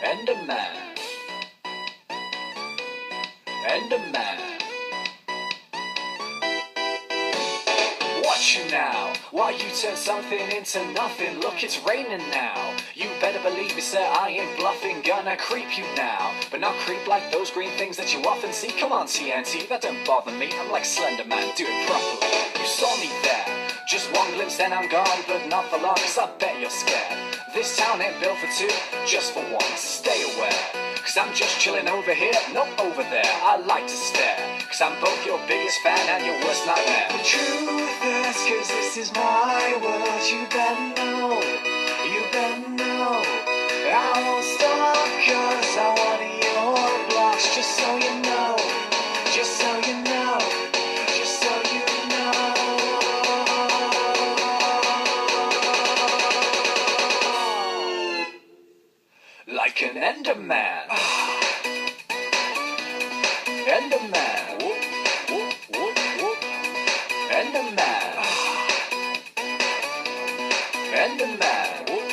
Enderman. Enderman. Watch you now, while you turn something into nothing. Look, it's raining now. You better believe me, sir, I ain't bluffing. Gonna creep you now, but not creep like those green things that you often see. Come on, TNT, that don't bother me. I'm like Slender Man, do it properly. You saw me there, just one glimpse, then I'm gone, but not for long, 'cause I bet you're scared. This town ain't built for two, just for one, so stay aware. 'Cause I'm just chilling over here, not over there. I like to stare, 'cause I'm both your biggest fan and your worst nightmare. The truth is, 'cause this is my world, you better know, you better know. I won't stop 'cause I want your blocks, just so you know, just so you know, just so you know. Like an Enderman. Enderman. Whoop, whoop, whoop, whoop. Enderman. Enderman. Whoop.